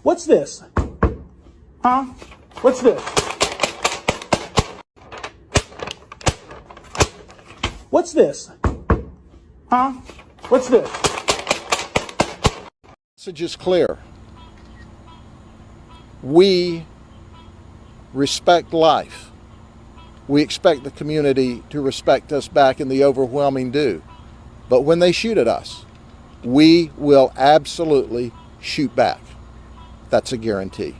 What's this? Huh? What's this? What's this? Huh? What's this? Message is clear. We respect life. We expect the community to respect us back, and the overwhelming do. But when they shoot at us, we will absolutely shoot back. That's a guarantee.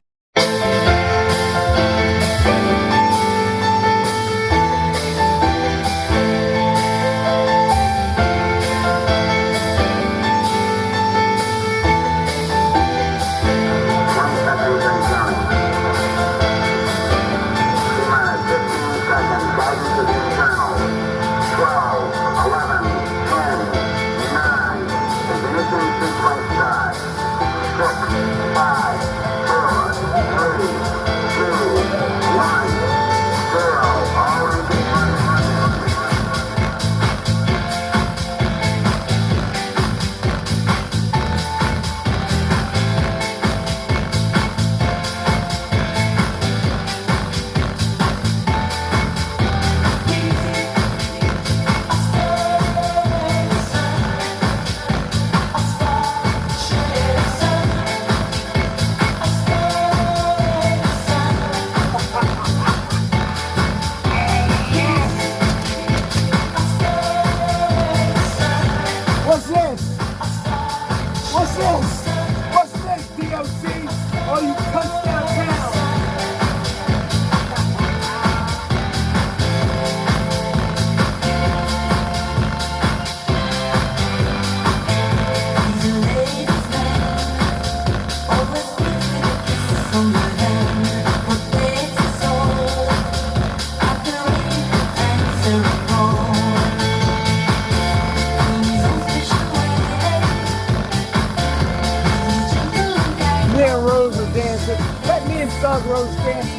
Let me and Thug Rose dance.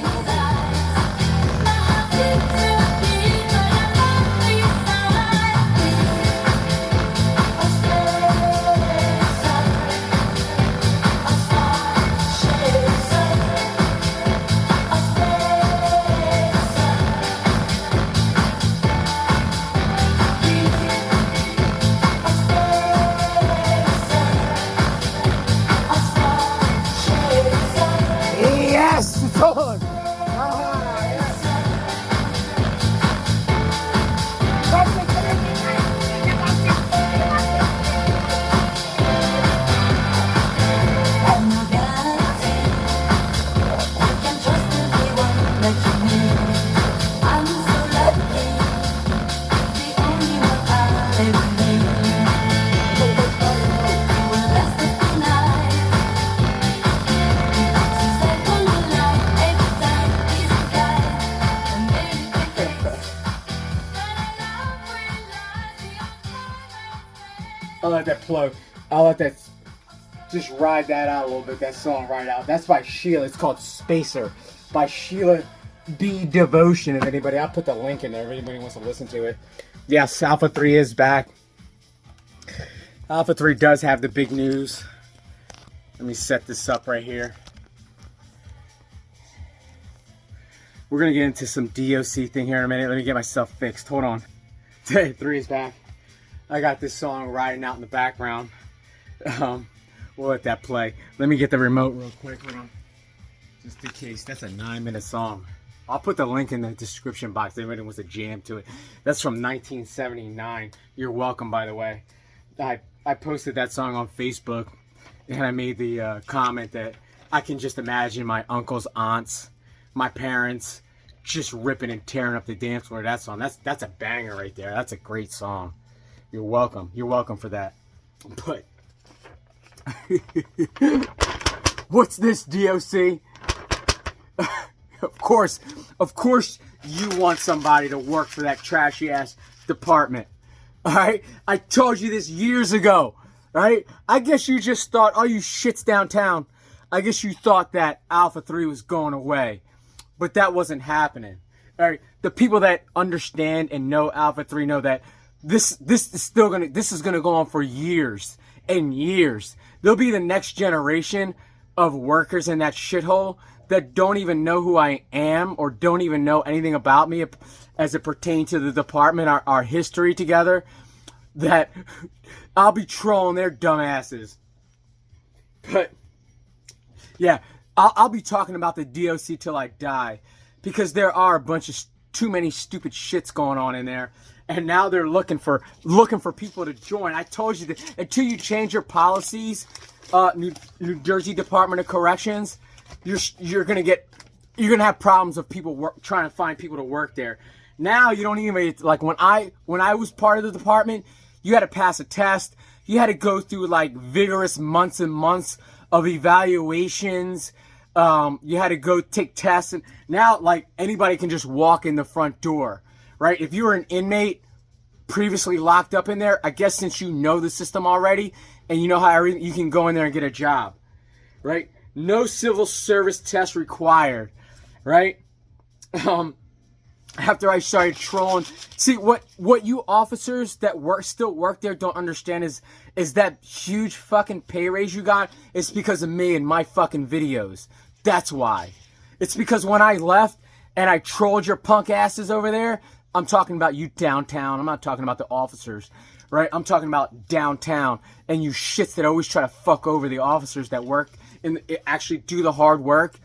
Yes, it's on. I'll let that flow. I'll let that just ride that out a little bit. That song ride out. That's by Sheila. It's called Spacer by Sheila B. Devotion. If anybody, I'll put the link in there if anybody wants to listen to it. Yes, Alpha 3 is back. Alpha 3 does have the big news. Let me set this up right here. We're going to get into some DOC thing here in a minute. Let me get myself fixed. Hold on. 3 is back. I got this song riding out in the background. We'll let that play. Let me get the remote real quick. Hold on. Just in case. That's a 9-minute song. I'll put the link in the description box if anybody wants to jam to it. That's from 1979. You're welcome, by the way. I posted that song on Facebook, and I made the comment that I can just imagine my uncles, aunts, my parents just ripping and tearing up the dance floor. That song. That's a banger right there. That's a great song. You're welcome. You're welcome for that. But what's this, DOC? Of course you want somebody to work for that trashy ass department. Alright? I told you this years ago. Alright? I guess you just thought, oh, you shits downtown. I guess you thought that Alpha 3 was going away. But that wasn't happening. Alright? The people that understand and know Alpha 3 know that this is gonna go on for years and years. There'll be the next generation, of workers in that shithole that don't even know who I am or don't even know anything about me as it pertains to the department, our history together, that I'll be trolling their dumbasses. But yeah, I'll be talking about the DOC till I die, because there are a bunch of too many stupid shits going on in there, and now they're looking for people to join. I told you that until you change your policies, New Jersey Department of Corrections, you're gonna have problems of people trying to find people to work there. Now you don't even, like, when I was part of the department, you had to pass a test. You had to go through like vigorous months and months of evaluations. You had to go take tests, and now like anybody can just walk in the front door, right? If you were an inmate previously locked up in there, I guess since you know the system already and you know how everything, you can go in there and get a job, right? No civil service test required, right? After I started trolling, see what you officers that still work there don't understand is that huge fucking pay raise you got is because of me and my fucking videos. That's why. It's because when I left and I trolled your punk asses over there, I'm talking about you downtown. I'm not talking about the officers, right? I'm talking about downtown and you shits that always try to fuck over the officers that work and actually do the hard work.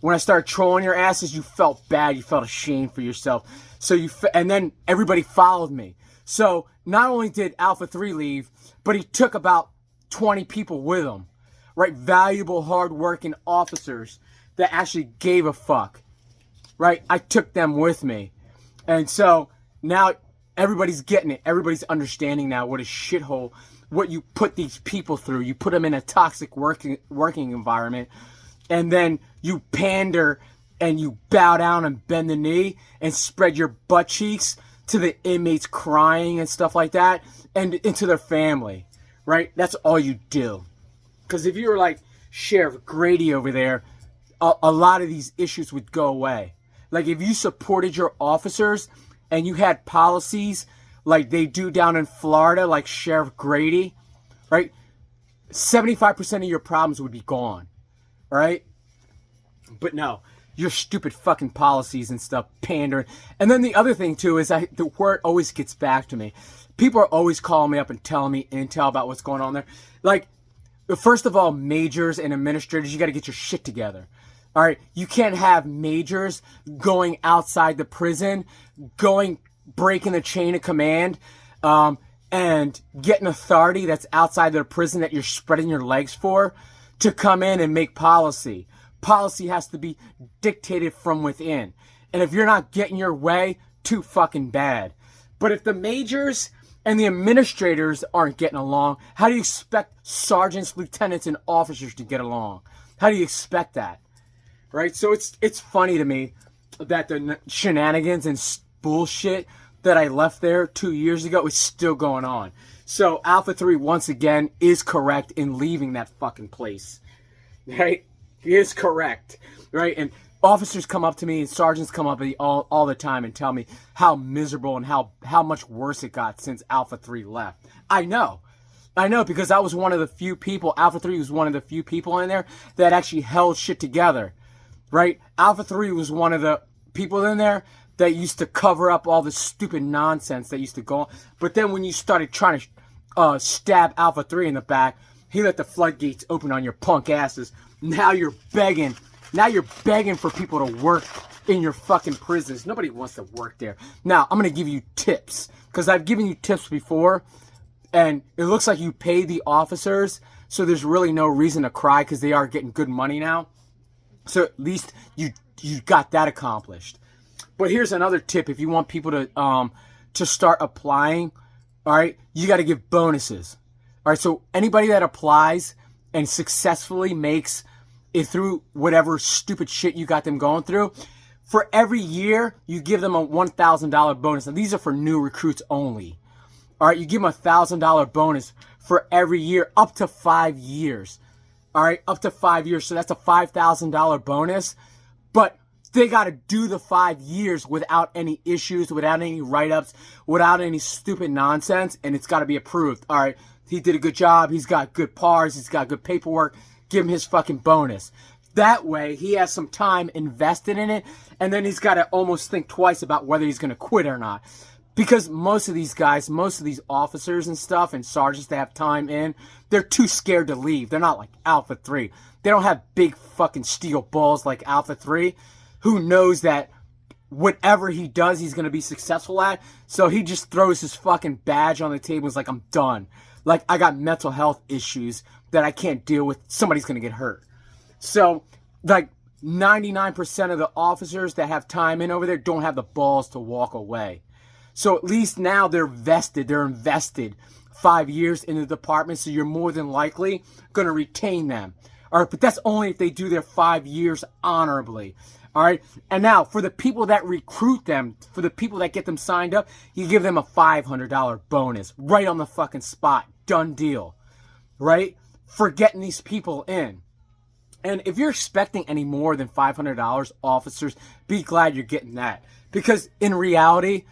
When I started trolling your asses, you felt bad. You felt ashamed for yourself. So and then everybody followed me. So not only did Alpha 3 leave, but he took about 20 people with him, right? Valuable, hard-working officers that actually gave a fuck, right? I took them with me. And so now everybody's getting it. Everybody's understanding now what a shithole, what you put these people through. You put them in a toxic working environment, and then you pander and you bow down and bend the knee and spread your butt cheeks to the inmates crying and stuff like that, and into their family, right? That's all you do. Because if you were like Sheriff Grady over there, a lot of these issues would go away. Like if you supported your officers and you had policies like they do down in Florida, like Sheriff Grady, right? 75% of your problems would be gone, right? But no, your stupid fucking policies and stuff, pandering. And then the other thing too is the word always gets back to me. People are always calling me up and telling me intel about what's going on there. Like, first of all, majors and administrators, you got to get your shit together. All right, you can't have majors going outside the prison, breaking the chain of command, and getting authority that's outside the prison that you're spreading your legs for to come in and make policy. Policy has to be dictated from within. And if you're not getting your way, too fucking bad. But if the majors and the administrators aren't getting along, how do you expect sergeants, lieutenants, and officers to get along? How do you expect that? Right? So it's funny to me that the shenanigans and bullshit that I left there 2 years ago is still going on. So Alpha 3, once again, is correct in leaving that fucking place. Right? He is correct. Right? And officers come up to me and sergeants come up to me all the time and tell me how miserable and how much worse it got since Alpha 3 left. I know because I was one of the few people, Alpha 3 was one of the few people in there that actually held shit together. Right? Alpha 3 was one of the people in there that used to cover up all the stupid nonsense that used to go on. But then when you started trying to stab Alpha 3 in the back, he let the floodgates open on your punk asses. Now you're begging. Now you're begging for people to work in your fucking prisons. Nobody wants to work there. Now, I'm going to give you tips. Because I've given you tips before. And it looks like you paid the officers. So there's really no reason to cry because they are getting good money now. So at least you got that accomplished. But here's another tip: if you want people to start applying, all right, you got to give bonuses. All right, so anybody that applies and successfully makes it through whatever stupid shit you got them going through, for every year you give them a $1,000 bonus. And these are for new recruits only. All right, you give them a $1,000 bonus for every year up to 5 years. All right, up to 5 years. So that's a $5,000 bonus. But they got to do the 5 years without any issues, without any write-ups, without any stupid nonsense. And it's got to be approved. All right, he did a good job. He's got good PARs. He's got good paperwork. give him his fucking bonus. That way, he has some time invested in it, and then he's got to almost think twice about whether he's going to quit or not. Because most of these guys, most of these officers and stuff and sergeants that have time in, they're too scared to leave. They're not like Alpha 3. They don't have big fucking steel balls like Alpha 3, who knows that whatever he does, he's going to be successful at. So he just throws his fucking badge on the table and is like, I'm done. Like, I got mental health issues that I can't deal with. Somebody's going to get hurt. So, like, 99% of the officers that have time in over there don't have the balls to walk away. So at least now they're vested, they're invested 5 years in the department, so you're more than likely going to retain them. All right, but that's only if they do their 5 years honorably. All right, and now for the people that recruit them, for the people that get them signed up, you give them a $500 bonus right on the fucking spot. Done deal, right? For getting these people in. And if you're expecting any more than $500, officers, be glad you're getting that. Because in reality,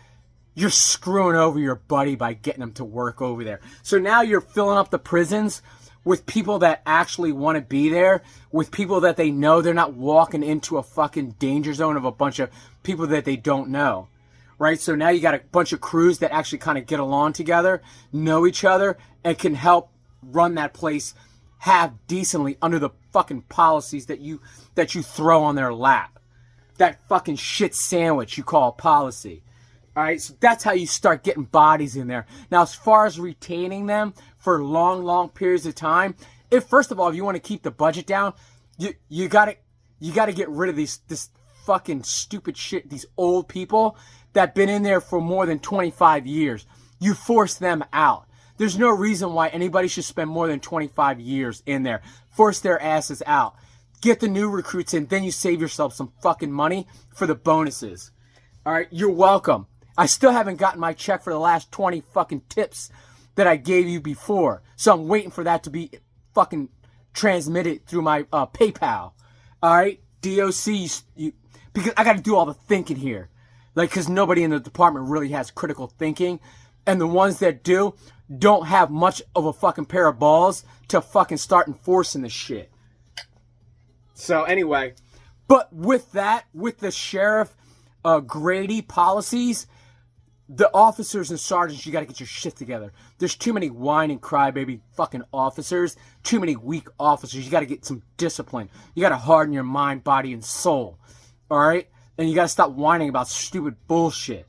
you're screwing over your buddy by getting them to work over there. So now you're filling up the prisons with people that actually want to be there, with people that they know they're not walking into a fucking danger zone of a bunch of people that they don't know, right? So now you got a bunch of crews that actually kind of get along together, know each other, and can help run that place half decently under the fucking policies that you throw on their lap. That fucking shit sandwich you call a policy. All right, so that's how you start getting bodies in there. Now, as far as retaining them for long, long periods of time, first of all, if you want to keep the budget down, you gotta get rid of this fucking stupid shit. These old people that been in there for more than 25 years. You force them out. There's no reason why anybody should spend more than 25 years in there. Force their asses out. Get the new recruits in, then you save yourself some fucking money for the bonuses. All right, you're welcome. I still haven't gotten my check for the last 20 fucking tips that I gave you before. So I'm waiting for that to be fucking transmitted through my PayPal. All right, DOC, because I got to do all the thinking here. Like, because nobody in the department really has critical thinking. And the ones that do don't have much of a fucking pair of balls to fucking start enforcing the shit. So anyway, but with that, with the sheriff Grady policies, the officers and sergeants, you got to get your shit together. There's too many whine and crybaby fucking officers, too many weak officers. You got to get some discipline. You got to harden your mind, body, and soul. All right? And you got to stop whining about stupid bullshit.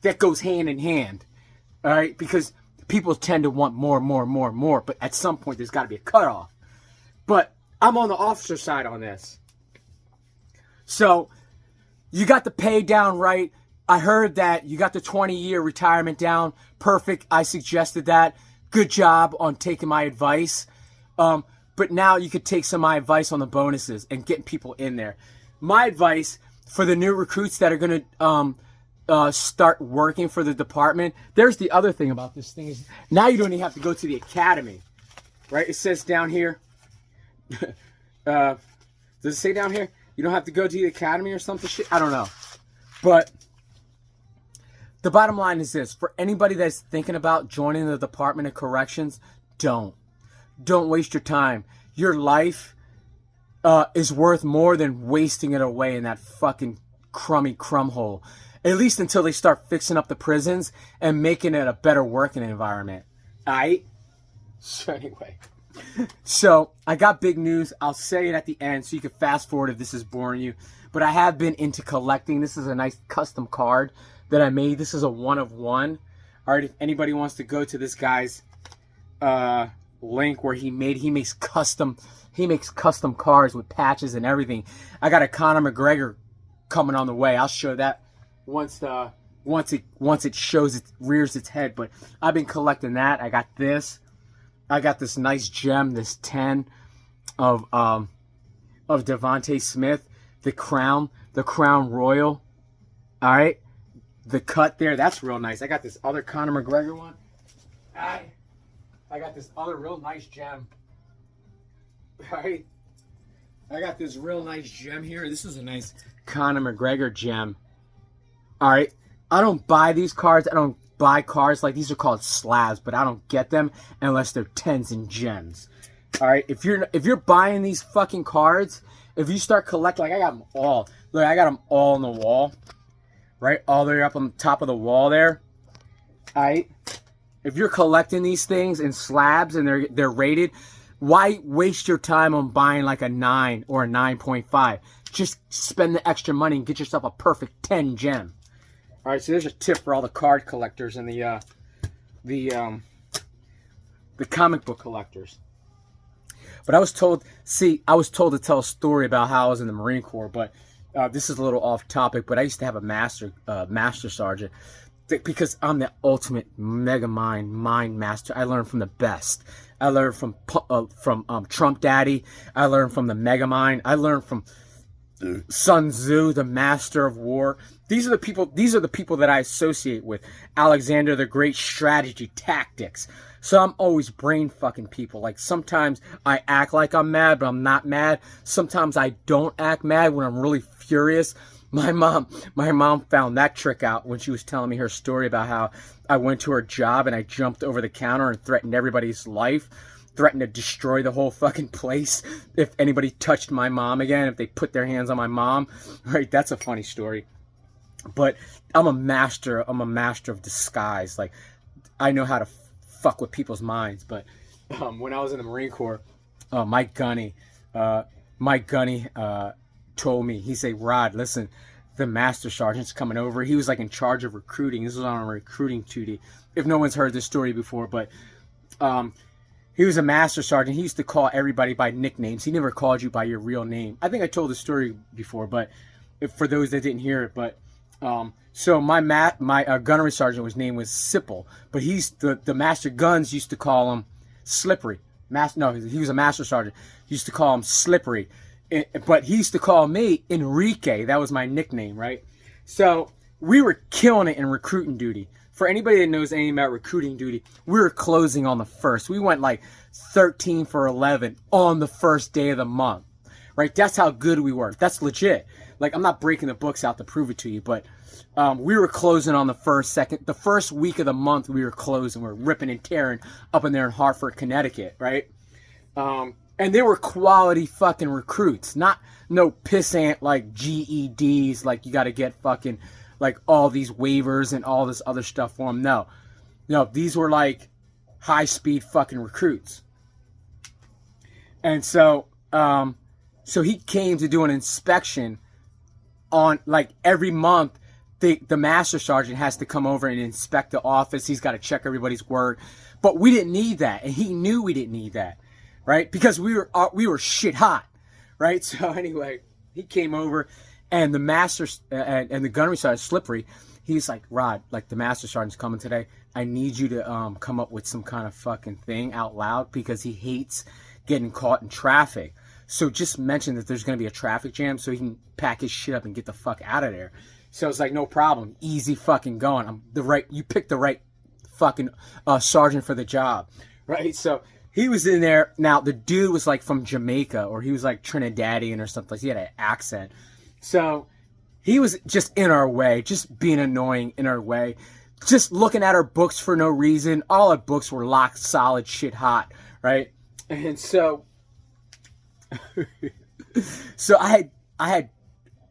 That goes hand in hand. All right? Because people tend to want more, more, more, more. But at some point, there's got to be a cutoff. But I'm on the officer side on this. So, you got the pay down right. I heard that you got the 20-year retirement down. Perfect. I suggested that. Good job on taking my advice. But now you could take some of my advice on the bonuses and getting people in there. My advice for the new recruits that are going to start working for the department, there's the other thing about this thing is now you don't even have to go to the academy, right? It says down here, does it say down here? You don't have to go to the academy or something shit? I don't know. But the bottom line is this. For anybody that's thinking about joining the Department of Corrections, don't. Don't waste your time. Your life is worth more than wasting it away in that fucking crummy crumb hole. At least until they start fixing up the prisons and making it a better working environment. Alright? So anyway. So, I got big news. I'll say it at the end so you can fast forward if this is boring you. But I have been into collecting. This is a nice custom card that I made. This is a 1 of 1. Alright, if anybody wants to go to this guy's link where he makes custom cards with patches and everything. I got a Conor McGregor coming on the way. I'll show that once it rears its head. But I've been collecting that. I got this. I got this nice gem, this 10 of Devontae Smith, the crown royal. All right, the cut there, that's real nice. I got this other Conor McGregor one. I got this other real nice gem. All right, I got this real nice gem here. This is a nice Conor McGregor gem. All right, I don't buy these cards. I don't buy cards like these are called slabs, but I don't get them unless they're 10s and gems. All right, if you're buying these fucking cards, if you start collecting, like I got them all. Look, I got them all on the wall, right, all the way up on the top of the wall there. All right, if you're collecting these things in slabs and they're rated, why waste your time on buying like a 9 or a 9.5? Just spend the extra money and get yourself a perfect 10 gem. All right, so there's a tip for all the card collectors and the comic book collectors. But I was told to tell a story about how I was in the Marine Corps, but this is a little off topic, but I used to have a master sergeant because I'm the ultimate mega mind master. I learned from the best. I learned from Trump Daddy. I learned from the mega mind. I learned from Sun Tzu, the master of war. These are the people that I associate with. Alexander the Great, strategy, tactics. So I'm always brain fucking people. Like sometimes I act like I'm mad, but I'm not mad. Sometimes I don't act mad when I'm really furious. My mom found that trick out when she was telling me her story about how I went to her job and I jumped over the counter and threatened everybody's life. Threatened to destroy the whole fucking place if anybody touched my mom again, if they put their hands on my mom. Right, that's a funny story. But I'm a master of disguise. Like, I know how to fuck with people's minds. But when I was in the Marine Corps, Mike Gunny told me, he said, Rod, listen, the master sergeant's coming over. He was like in charge of recruiting. This was on a recruiting duty. If no one's heard this story before, but he was a master sergeant. He used to call everybody by nicknames. He never called you by your real name. I think I told the story before, but for those that didn't hear it, but so my gunnery sergeant, his name was Sipple, but he's the master guns used to call him Slippery. He was a master sergeant. He used to call him Slippery, but he used to call me Enrique. That was my nickname, right? So we were killing it in recruiting duty. For anybody that knows anything about recruiting duty, we were closing on the 1st. We went like 13 for 11 on the first day of the month, right? That's how good we were. That's legit. Like, I'm not breaking the books out to prove it to you, but we were closing on the the first week of the month. We were closing. We were ripping and tearing up in there in Hartford, Connecticut, right? And they were quality fucking recruits, not no pissant like GEDs, like you got to get fucking like all these waivers and all this other stuff for them. No, these were like high speed fucking recruits. And so, so he came to do an inspection on like every month. The master sergeant has to come over and inspect the office. He's got to check everybody's word, but we didn't need that, and he knew we didn't need that, right? Because we were shit hot, right? So anyway, he came over. And the master and the gunnery sergeant, Slippery, he's like, Rod, like the master sergeant's coming today. I need you to come up with some kind of fucking thing out loud because he hates getting caught in traffic. So just mention that there's going to be a traffic jam so he can pack his shit up and get the fuck out of there. So it's like, no problem. Easy fucking going. You picked the right fucking sergeant for the job, right? So he was in there. Now, the dude was like from Jamaica, or he was like Trinidadian or something. He had an accent. So he was just in our way, just being annoying in our way, just looking at our books for no reason. All our books were locked, solid, shit hot, right? And so, so I had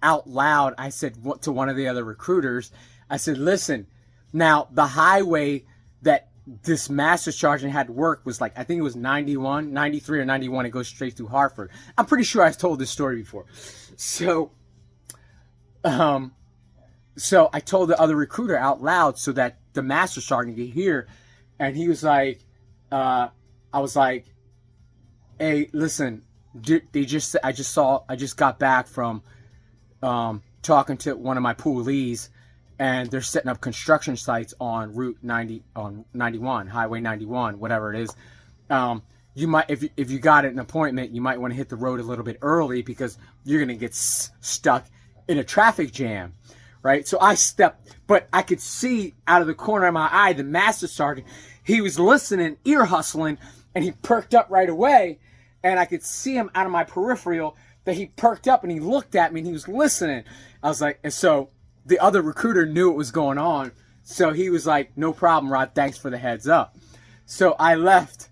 out loud, I said to one of the other recruiters, I said, listen, now the highway that this master sergeant had worked was like, I think it was 93 or 91. It goes straight through Hartford. I'm pretty sure I've told this story before. So I told the other recruiter out loud so that the master sergeant could hear, and he was like, I was like, hey, listen, I just got back from talking to one of my poolees, and they're setting up construction sites on Route 90, on 91, Highway 91, whatever it is. You might, if you got an appointment, you might want to hit the road a little bit early because you're gonna get stuck in a traffic jam, right? So I stepped, but I could see out of the corner of my eye the master sergeant. He was listening, ear hustling, and he perked up right away, and I could see him out of my peripheral that he perked up and he looked at me and he was listening. I was like, and so the other recruiter knew what was going on, so he was like, no problem, Rod, thanks for the heads up. So I left,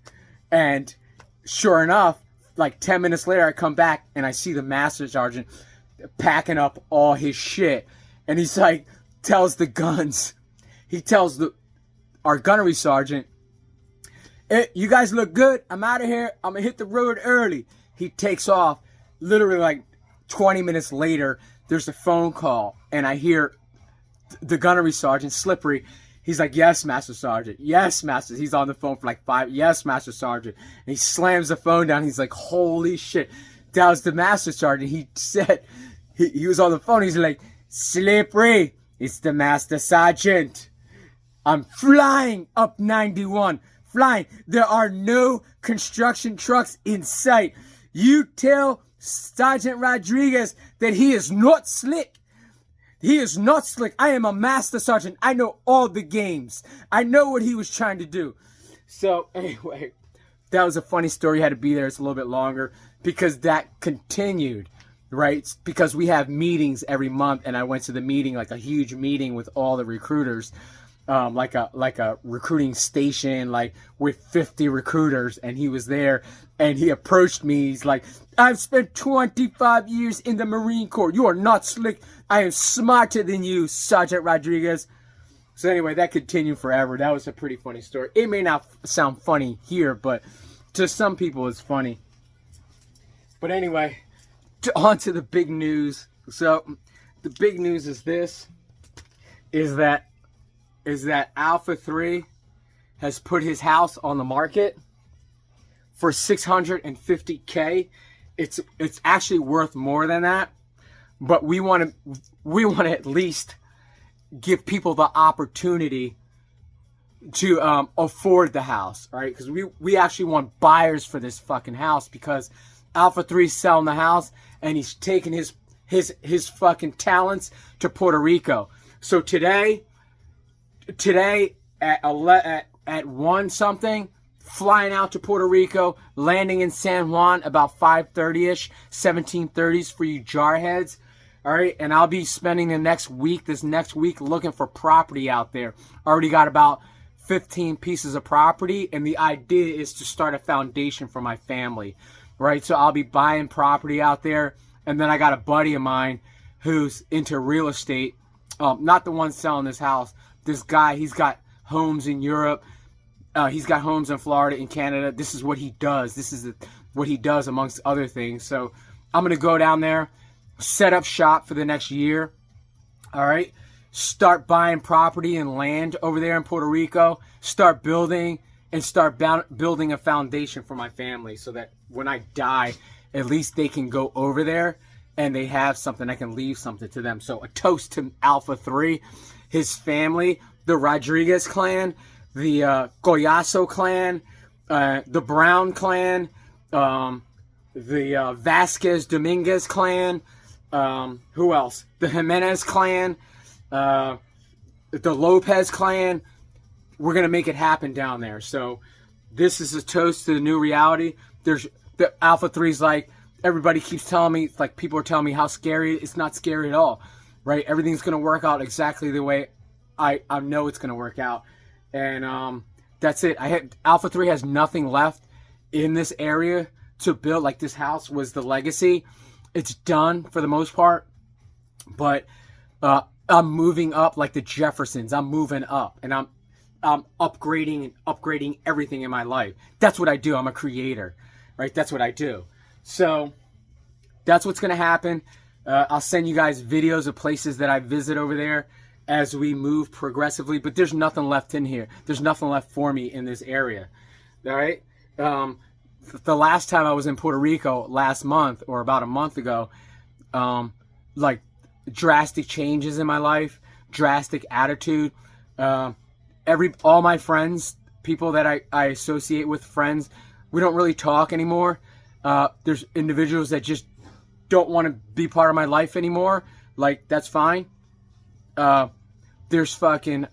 and sure enough, like 10 minutes later, I come back and I see the master sergeant packing up all his shit. And he's like, tells the guns, he tells our gunnery sergeant, hey, you guys look good. I'm out of here. I'm going to hit the road early. He takes off. Literally like 20 minutes later, there's a phone call. And I hear the gunnery sergeant, Slippery. He's like, yes, Master Sergeant. Yes, Master. He's on the phone for like 5. Yes, Master Sergeant. And he slams the phone down. He's like, holy shit. That was the Master Sergeant. He said, he was on the phone. He's like, Slippery, it's the Master Sergeant. I'm flying up 91. Flying. There are no construction trucks in sight. You tell Sergeant Rodriguez that he is not slick. He is not slick. I am a master sergeant. I know all the games. I know what he was trying to do. So anyway, that was a funny story. You had to be there. It's a little bit longer because that continued, right? Because we have meetings every month, and I went to the meeting, like a huge meeting with all the recruiters, like a recruiting station, like with 50 recruiters, and he was there, and he approached me. He's like, I've spent 25 years in the Marine Corps. You are not slick. I am smarter than you, Sergeant Rodriguez. So anyway, that continued forever. That was a pretty funny story. It may not sound funny here, but to some people it's funny. But anyway, on to the big news. So the big news is this, is that Alpha 3 has put his house on the market for $650K. It's actually worth more than that, but we want to at least give people the opportunity to afford the house, right? Because we actually want buyers for this fucking house, because Alpha 3's selling the house and he's taking his fucking talents to Puerto Rico. So today at 1 something, flying out to Puerto Rico, landing in San Juan about 5:30ish, 17:30s for you jarheads. All right, and I'll be spending this next week looking for property out there. Already got about 15 pieces of property, and the idea is to start a foundation for my family, right? So I'll be buying property out there, and then I got a buddy of mine who's into real estate, not the one selling this house. This guy, he's got homes in Europe. He's got homes in Florida, in Canada. This is what he does. This is what he does amongst other things. So I'm going to go down there, set up shop for the next year. All right. Start buying property and land over there in Puerto Rico. Start building and start building a foundation for my family, so that when I die, at least they can go over there and they have something. I can leave something to them. So a toast to Alpha 3, his family, the Rodriguez clan, the Collazo clan, the Brown clan, the Vasquez Dominguez clan, who else? The Jimenez clan, the Lopez clan. We're going to make it happen down there. So this is a toast to the new reality. There's the Alpha 3's like, everybody keeps telling me, like people are telling me how scary. It's not scary at all, right? Everything's going to work out exactly the way I know it's going to work out. And that's it. Alpha 3 has nothing left in this area to build. Like, this house was the legacy. It's done for the most part. But I'm moving up like the Jeffersons. I'm moving up, and I'm upgrading everything in my life. That's what I do. I'm a creator, right? That's what I do. So that's what's going to happen. I'll send you guys videos of places that I visit over there as we move progressively, but there's nothing left in here. There's nothing left for me in this area. All right. The last time I was in Puerto Rico, last month or about a month ago, like drastic changes in my life, drastic attitude. All my friends, people that I associate with, friends, we don't really talk anymore. There's individuals that just don't want to be part of my life anymore. Like, that's fine. There's fucking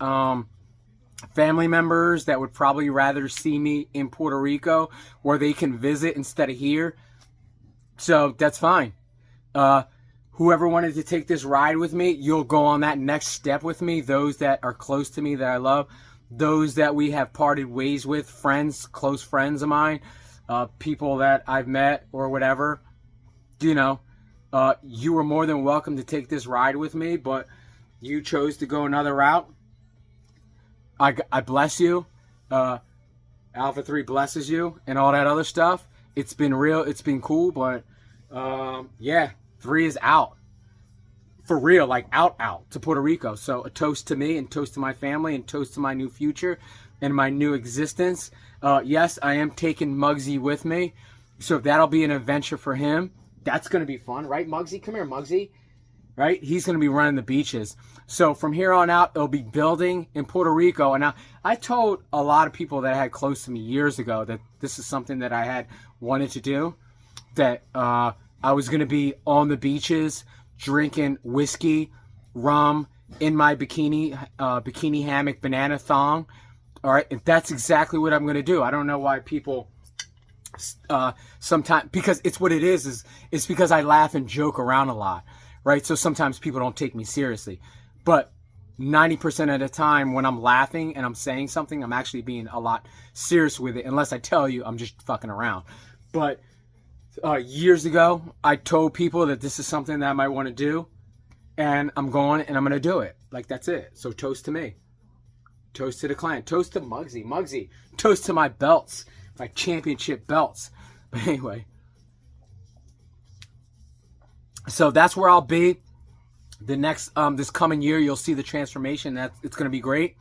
family members that would probably rather see me in Puerto Rico, where they can visit instead of here. So that's fine. Whoever wanted to take this ride with me, you'll go on that next step with me. Those that are close to me, that I love, those that we have parted ways with, friends, close friends of mine, people that I've met or whatever, you know, you were more than welcome to take this ride with me, but you chose to go another route. I bless you. Alpha 3 blesses you and all that other stuff. It's been real. It's been cool, but yeah, 3 is out. For real, like out to Puerto Rico. So a toast to me and toast to my family and toast to my new future and my new existence. Yes, I am taking Muggsy with me. So that'll be an adventure for him. That's going to be fun, right, Muggsy? Come here, Muggsy. Right? He's going to be running the beaches. So from here on out, it'll be building in Puerto Rico. And I told a lot of people that I had close to me years ago that this is something that I had wanted to do. That I was going to be on the beaches, drinking whiskey, rum, in my bikini hammock, banana thong. All right, and that's exactly what I'm going to do. I don't know why people sometimes, because it's what it is it's because I laugh and joke around a lot, right? So sometimes people don't take me seriously. But 90% of the time when I'm laughing and I'm saying something, I'm actually being a lot serious with it, unless I tell you I'm just fucking around. But years ago, I told people that this is something that I might want to do, and I'm going and I'm going to do it. Like, that's it. So toast to me. Toast to the clan. Toast to Muggsy. Muggsy. Toast to my belts. My championship belts. But anyway. So that's where I'll be. The next, this coming year, you'll see the transformation. It's going to be great.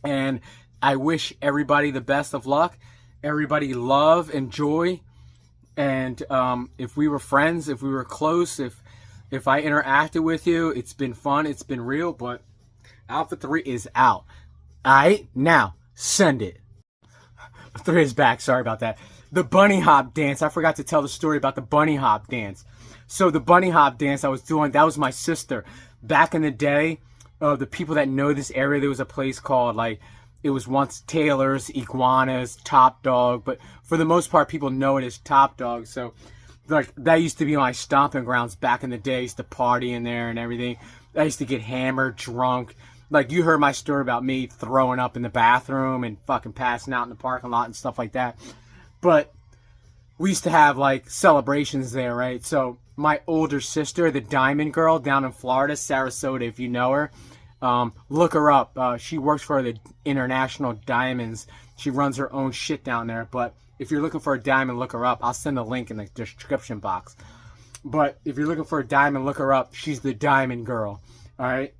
And I wish everybody the best of luck. Everybody love and joy. And if we were friends, if we were close, if I interacted with you, it's been fun, it's been real, but Alpha 3 is out. Alright, now, send it. 3 is back, sorry about that. The bunny hop dance, I forgot to tell the story about the bunny hop dance. So the bunny hop dance I was doing, that was my sister. Back in the day, the people that know this area, there was a place called, like, it was once Taylor's, Iguana's, Top Dog, but for the most part, people know it as Top Dog. So, like, that used to be my stomping grounds back in the day. I used to party in there and everything. I used to get hammered, drunk. Like, you heard my story about me throwing up in the bathroom and fucking passing out in the parking lot and stuff like that. But we used to have, like, celebrations there, right? So, my older sister, the Diamond Girl down in Florida, Sarasota, if you know her, look her up. She works for the International Diamonds. She runs her own shit down there. But if you're looking for a diamond, look her up. I'll send a link in the description box. But if you're looking for a diamond, look her up. She's the Diamond Girl. All right?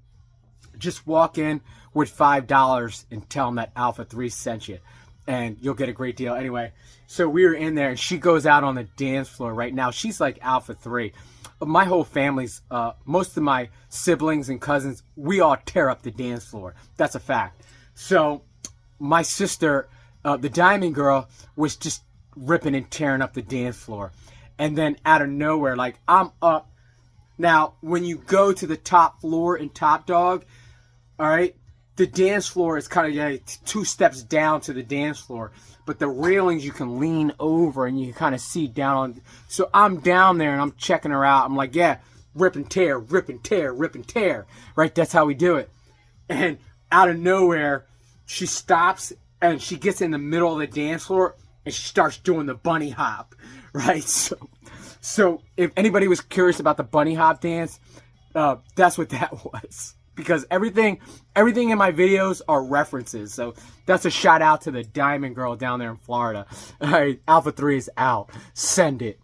Just walk in with $5 and tell them that Alpha 3 sent you. And you'll get a great deal. Anyway, so we were in there, and she goes out on the dance floor right now. She's like Alpha 3. My whole family's, most of my siblings and cousins, we all tear up the dance floor. That's a fact. So my sister, the Diamond Girl, was just ripping and tearing up the dance floor. And then out of nowhere, like, I'm up. Now, when you go to the top floor in Top Dog, all right, the dance floor is kind of like 2 steps down to the dance floor. But the railings you can lean over and you can kind of see down on. So I'm down there and I'm checking her out. I'm like, yeah, rip and tear, rip and tear, rip and tear. Right? That's how we do it. And out of nowhere, she stops and she gets in the middle of the dance floor and she starts doing the bunny hop. Right? So if anybody was curious about the bunny hop dance, that's what that was. Because everything in my videos are references. So that's a shout out to the Diamond Girl down there in Florida. All right, Alpha 3 is out. Send it.